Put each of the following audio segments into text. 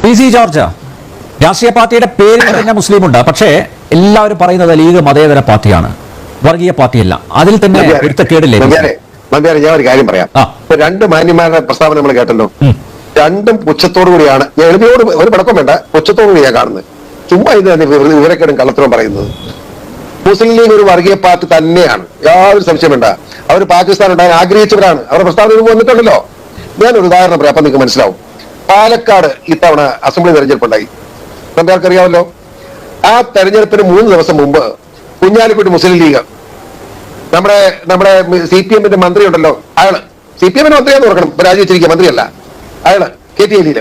PC George, രാഷ്ട്രീയ പാർട്ടിയുടെ പേരിൽ തന്നെ മുസ്ലിമുണ്ട്, പക്ഷേ എല്ലാവരും പറയുന്നത് ലീഗ് മതേതര പാർട്ടിയാണ്, വർഗീയ പാർട്ടിയല്ല. അതിൽ തന്നെ പൊരുത്തക്കേടില്ലേ? ഞാൻ ഒരു കാര്യം പറയാം. രണ്ട് മാന്യന്മാരുടെ പ്രസ്താവന നമ്മൾ കേട്ടല്ലോ, രണ്ടും പുച്ഛത്തോടു കൂടിയാണ്. ഞാൻ എളിമയോട് ഒരു പടക്കം വേണ്ട, പുച്ഛത്തോടു കൂടിയാണ് കാണുന്നത്. ചുമ്മാ ഇത് തന്നെ വിവരക്കേടും കള്ളത്തരവും പറയുന്നത്. മുസ്ലിം ലീഗ് ഒരു വർഗീയ പാർട്ടി തന്നെയാണ്, യാതൊരു സംശയം വേണ്ട. അവർ പാകിസ്ഥാൻ ഉണ്ടാകാൻ ആഗ്രഹിച്ചവരാണ്. അവരുടെ പ്രസ്താവന വന്നിട്ടുണ്ടല്ലോ. ഞാനൊരു ഉദാഹരണം പറയാം, അപ്പൊ നിങ്ങൾക്ക് മനസ്സിലാവും. പാലക്കാട് ഇത്തവണ അസംബ്ലി തെരഞ്ഞെടുപ്പുണ്ടായി, നമുക്ക് അറിയാമല്ലോ. ആ തെരഞ്ഞെടുപ്പിന് 3 ദിവസം മുമ്പ് കുഞ്ഞാലിക്കുട്ടി മുസ്ലിം ലീഗ് നമ്മുടെ CPM മന്ത്രി ഉണ്ടല്ലോ, അയാള് CPM മന്ത്രിയാന്ന് ഓർക്കണം, രാജിവെച്ചിരിക്കുക, മന്ത്രിയല്ല അയാള്, KTLയിൽ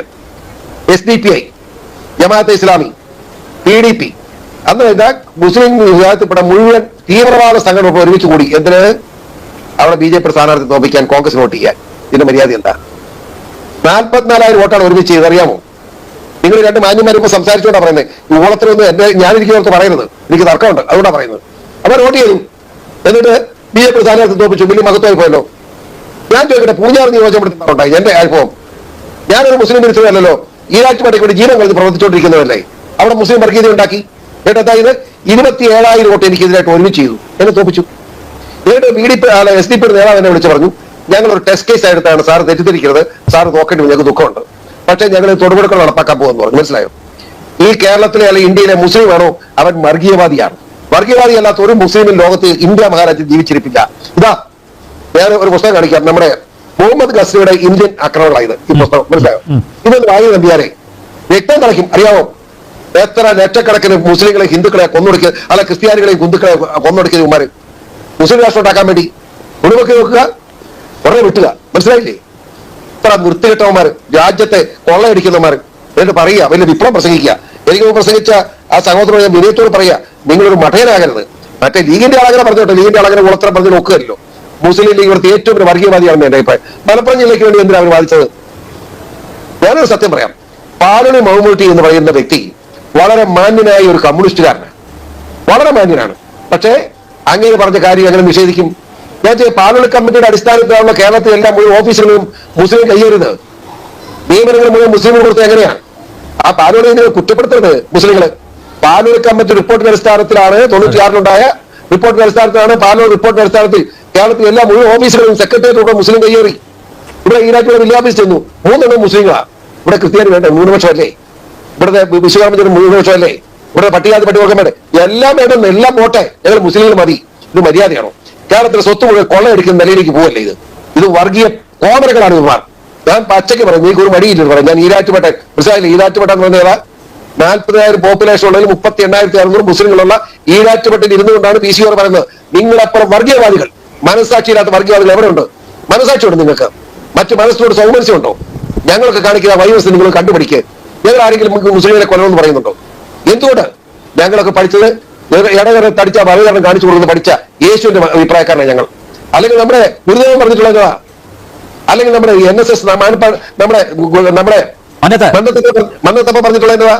SDPI, ജമാഅത്തെ ഇസ്ലാമി, PDP, അന്ന് മുസ്ലിം വിഭാഗത്തിൽപ്പെട്ട മുഴുവൻ തീവ്രവാദ സംഘടന ഒരുമിച്ച് കൂടി എന്തിന്? അവിടെ BJP സ്ഥാനാർത്ഥി തോപ്പിക്കാൻ, കോൺഗ്രസ് വോട്ട് ചെയ്യാൻ. ഇതിന്റെ മര്യാദ എന്താ? 44,000 വോട്ടാണ് ഒരുമിച്ച് ചെയ്ത്, അറിയാമോ? നിങ്ങൾ രണ്ട് മാന്യന്മാരും ഇപ്പൊ സംസാരിച്ചുകൊണ്ടാ പറയുന്നത്. ഈ ഓളത്തിലൊന്നും ഞാനിരിക്കുന്നവർക്ക് പറയുന്നത്, എനിക്ക് തർക്കമുണ്ട്, അതുകൊണ്ടാണ് പറയുന്നത്. അവർ വോട്ട് ചെയ്തു, എന്നിട്ട് BJP സ്ഥാനാർത്ഥി തോപ്പിച്ചു, വലിയ മഹത്വമായി പോയല്ലോ. ഞാൻ ചോദിക്കട്ടെ, പൂഞ്ഞാർ നിയോജകമണ്ഡലത്തിലുണ്ടായി എന്റെ അനുഭവം. ഞാനൊരു മുസ്ലിം വിരുദ്ധരല്ലോ, ഈരാറ്റുപേട്ടയ്ക്ക് വേണ്ടി ജീവൻ കളഞ്ഞ് പ്രവർത്തിച്ചുകൊണ്ടിരിക്കുന്നതല്ലേ. അവിടെ മുസ്ലിം വർഗീയത ഉണ്ടാക്കി. എന്നിട്ട് 27,000 വോട്ട് എനിക്കെതിരായിട്ട് ഒരുമിച്ച് ചെയ്തു, എന്നെ തോപ്പിച്ചു. എന്നിട്ട് SDP നേതാവ് എന്നെ വിളിച്ചു പറഞ്ഞു, ഞങ്ങളൊരു ടെസ്റ്റ് കേസ് ആയിട്ടാണ് സാർ തെറ്റിദ്ധരിക്കരുത്, സാർ നോക്കേണ്ടി ഞങ്ങൾക്ക് ദുഃഖമുണ്ട്, പക്ഷേ ഞങ്ങൾ തൊടുപുഴക്കൾ നടപ്പാക്കാൻ പോകുമെന്ന് പറഞ്ഞു. മനസ്സിലായോ? ഈ കേരളത്തിലെ അല്ലെങ്കിൽ ഇന്ത്യയിലെ മുസ്ലിം ആണോ അവൻ വർഗീയവാദിയാണ്. വർഗീയവാദി അല്ലാത്ത ഒരു മുസ്ലിമിൻ ലോകത്ത് ഇന്ത്യ മഹാരാജ്യം ജീവിച്ചിരിപ്പില്ല. ഇതാ ഞാൻ ഒരു പുസ്തകം കാണിക്കാം, നമ്മുടെ മുഹമ്മദ് ഗസ്നിയുടെ ഇന്ത്യൻ ആക്രമണങ്ങളായത് ഈ പുസ്തകം. മനസ്സിലായോ? ഇതൊന്ന് വാങ്ങി നമ്പിയാരെ വ്യക്തം കളിക്കും. അറിയാമോ എത്ര ലക്ഷക്കണക്കിന് മുസ്ലിങ്ങളെ, ഹിന്ദുക്കളെ കൊന്നൊടുക്കുക, അല്ല ക്രിസ്ത്യാനികളെയും ഹിന്ദുക്കളെ കൊന്നൊടുക്കിയ ഉമ്മാര് മുസ്ലിം രാഷ്ട്രം ഉണ്ടാക്കാൻ വേണ്ടി ഒഴിവാക്കി നോക്കുക, ഉടനെ വിട്ടുക. മനസ്സിലായില്ലേ? ഇത്ര വൃത്തികെട്ടവന്മാർ, രാജ്യത്തെ കൊള്ളയടിക്കുന്നവന്മാർ. എന്നിട്ട് പറയുക, വലിയ വിപ്ലവം പ്രസംഗിക്കുക. എനിക്ക് പ്രസംഗിച്ച ആ സഹോദരൻ ഞാൻ വിനയത്തോട് പറയുക, നിങ്ങളൊരു മഠയനാകരുത്. മറ്റേ ലീഗിന്റെ ആളങ്ങനെ പറഞ്ഞോട്ടെ, ലീഗിന്റെ ആളങ്ങനെ കുളത്തരം പറഞ്ഞ് നോക്കുകയല്ലോ. മുസ്ലിം ലീഗ് ഇവിടുത്തെ ഏറ്റവും ഒരു വർഗീയവാദിയാണെന്ന് എന്റെ അഭിപ്രായം. മലപ്പുറം ജില്ലയ്ക്ക് വേണ്ടി എന്തിനാണ് അവർ വാദിച്ചത്? ഞാനൊരു സത്യം പറയാം, പാലണി മഹമ്മൂട്ടി എന്ന് പറയുന്ന വ്യക്തി വളരെ മാന്യനായ ഒരു കമ്മ്യൂണിസ്റ്റുകാരനാണ്, വളരെ മാന്യനാണ്. പക്ഷേ അങ്ങനെ പറഞ്ഞ കാര്യം അങ്ങനെ നിഷേധിക്കും. ഞാൻ പാലണി കമ്മിറ്റിയുടെ അടിസ്ഥാനത്തിലുള്ള കേരളത്തിൽ എല്ലാ മുഴുവൻ ഓഫീസുകളും മുസ്ലിം കയ്യേറുന്നത്, നിയമനങ്ങൾ മുഴുവൻ മുസ്ലിം കൊടുത്തത് എങ്ങനെയാണ്? ആ പാലൂരിനെ കുറ്റപ്പെടുത്തരുത് മുസ്ലിങ്ങള്. പാലൂർ കമ്മിറ്റി റിപ്പോർട്ടിന്റെ അടിസ്ഥാനത്തിലാണ് 96-ലുണ്ടായ റിപ്പോർട്ടിന്റെ അടിസ്ഥാനത്തിലാണ് പാലൂർ റിപ്പോർട്ടിന്റെ അടിസ്ഥാനത്തിൽ കേരളത്തിൽ എല്ലാ മുഴുവൻ ഓഫീസുകളും സെക്രട്ടേറിയറ്റ് മുസ്ലിം കയ്യേറി. ഇവിടെ ഈരാറ്റുപേട്ട ജില്ലാ ഓഫീസ് ചെന്നു, 3 മുസ്ലിങ്ങളാണ്. ഇവിടെ ക്രിസ്ത്യാനി വേണ്ട, ന്യൂനപക്ഷമല്ലേ? ഇവിടുത്തെ വിശ്വകർമ്മത്തിന് ന്യൂനപക്ഷമല്ലേ? ഇവിടെ പട്ടികാതി പട്ടികൾക്കും വേണ്ടേ? എല്ലാം വേണ്ടെന്ന്, എല്ലാം പോട്ടെ, ഞങ്ങൾ മുസ്ലിങ്ങൾ മതി. ഇത് മര്യാദയാണോ? കേരളത്തിലെ സ്വത്ത് മുഴുവൻ കൊള്ളയടിക്കുന്ന നിലയിലേക്ക് പോവല്ലേ ഇത് വർഗീയ കോമരകളാണ് ഇവർ. ഞാൻ പച്ചയ്ക്ക് പറയും, നീക്ക് ഒരു മടിയില്ലെന്ന് പറയും. ഞാൻ ഈരാറ്റുപേട്ട മനസ്സിലായില്ലേ? ഈരാറ്റുപേട്ട എന്ന് പറഞ്ഞാൽ 40,000 പോപ്പുലേഷൻ ഉള്ളതിൽ 38,600 മുസ്ലിങ്ങളുള്ള ഈരാറ്റുപേട്ടയിൽ ഇരുന്നുകൊണ്ടാണ് PC പറയുന്നത്, നിങ്ങളപ്പുറം വർഗീയവാദികൾ, മനസ്സാക്ഷിയില്ലാത്ത വർഗീയവാദികൾ എവിടെയുണ്ട്? മനസ്സാക്ഷിയുണ്ട് നിങ്ങൾക്ക്? മറ്റു മനസ്സിനോട് സൗമനസ്യമുണ്ടോ? ഞങ്ങൾക്ക് കാണിക്കുന്ന വൈവസ് നിങ്ങൾ കണ്ടുപിടിക്കുക. ഞങ്ങൾ ആരെങ്കിലും മുസ്ലിങ്ങളെ കൊല്ലണമെന്ന് പറയുന്നുണ്ടോ? എന്തുകൊണ്ട്? ഞങ്ങളൊക്കെ പഠിച്ചത് ഇടകര തടിച്ച ഭരണഘടന കാണിച്ചു കൊടുക്കുന്ന പഠിച്ച യേശുവിന്റെ അഭിപ്രായക്കാരനാണ് ഞങ്ങൾ. അല്ലെങ്കിൽ നമ്മുടെ ഗുരുദേവൻ പറഞ്ഞിട്ടുള്ളതാ, അല്ലെങ്കിൽ നമ്മുടെ NSS നമ്മുടെ മന്നത്തപ്പ പറഞ്ഞിട്ടുള്ളതാ.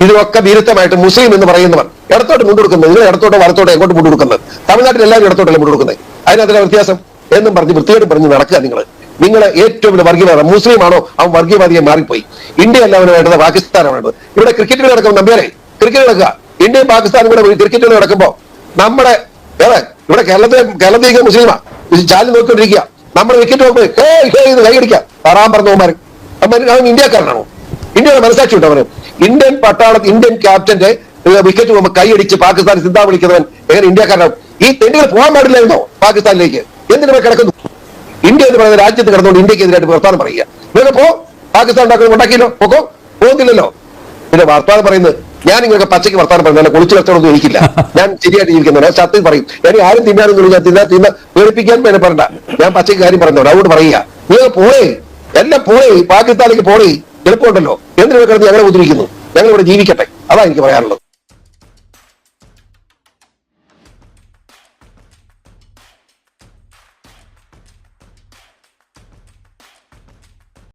ഇതിനൊക്കെ വിരുദ്ധമായിട്ട് മുസ്ലിം എന്ന് പറയുന്നവർ ഇടത്തോട്ട് മുൻകൊടുക്കുന്നത്, നിങ്ങൾ ഇടത്തോട്ടോ വലത്തോട്ടോ എങ്ങോട്ട് മുൻകൊടുക്കുന്നത്? തമിഴ്നാട്ടിൽ എല്ലാവരും ഇടത്തോട്ടല്ലേ മുൻകൊടുക്കുന്നത്? അതിനകത്തിലെ വ്യത്യാസം എന്നും പറഞ്ഞ് വൃത്തിയായിട്ട് പറഞ്ഞ് നടക്കുക. നിങ്ങളെ ഏറ്റവും വലിയ വർഗീയവാദം മുസ്ലിം ആണോ അവൻ വർഗീയവാദിയെ മാറിപ്പോയി. ഇന്ത്യ അല്ല അവന് വേണ്ടത്, പാകിസ്ഥാനാണ് വേണ്ടത്. ഇവിടെ ക്രിക്കറ്റ് നടക്കും നമ്പ്യാരെ, ക്രിക്കറ്റ് നടക്കുക. ഇന്ത്യയും പാകിസ്ഥാനും കൂടെ ക്രിക്കറ്റ് നടക്കുമ്പോ നമ്മുടെ ഇവിടെ കേരളത്തിലേക്ക് മുസ്ലിമാ ചാലി നോക്കിക്കൊണ്ടിരിക്കുക. നമ്മുടെ വിക്കറ്റ് നോക്കുമ്പോൾ കൈയടിക്കുക, പറയാൻ പറഞ്ഞവന്മാര്. അവൻ ഇന്ത്യക്കാരനാണോ? ഇന്ത്യയുടെ മനസാക്ഷി ഉണ്ടോ അവന്? ഇന്ത്യൻ പട്ടാളത്തിൽ ഇന്ത്യൻ ക്യാപ്റ്റന്റെ വിക്കറ്റ് പോകുമ്പോൾ കൈയടിച്ച് പാകിസ്ഥാൻ സിന്ധാ വിളിക്കുന്നവൻ എങ്ങനെ ഇന്ത്യക്കാരനാവും? ഈ തെണ്ടുകൾ പോകാൻ പാടില്ലായിരുന്നോ പാകിസ്ഥാനിലേക്ക്? എന്തിനു കിടക്കുന്നു? ഇന്ത്യ എന്ന് പറയുന്ന രാജ്യത്ത് കിടന്നുകൊണ്ട് ഇന്ത്യക്കെതിരായിട്ട് വർത്താനം പറയുക. നിങ്ങൾ പാകിസ്ഥാൻ ഉണ്ടാക്കിയല്ലോ, പോകുന്നില്ലല്ലോ. പിന്നെ വർത്താനം പറയുന്നത് ഞാൻ ഇങ്ങനെ പച്ചയ്ക്ക് വർത്താനം പറയുന്നത്, കുളിച്ചു കച്ചവടമൊന്നും എനിക്കില്ല. ഞാൻ ശരിയായിട്ട് ജീവിക്കുന്നവരാ, സത്യം പറയും. ഞാൻ ആരും തിന്നാനൊന്നും ഞാൻ തിന്ന പേടിപ്പിക്കാൻ എന്നെ പറയണ്ട. ഞാൻ പച്ചയ്ക്ക് കാര്യം പറയുന്നവരാ, അതുകൊണ്ട് പറയുക. നിങ്ങൾ പോണേ, എല്ലാം പോണേ, പാകിസ്ഥാനിലേക്ക് പോണേ, എളുപ്പമുണ്ടല്ലോ. എന്തിനു കിടന്ന് ഞങ്ങളെ ഉദ്ധരിക്കുന്നു? ഞങ്ങൾ ഇവിടെ ജീവിക്കട്ടെ, അതാ എനിക്ക് പറയാനുള്ളത്.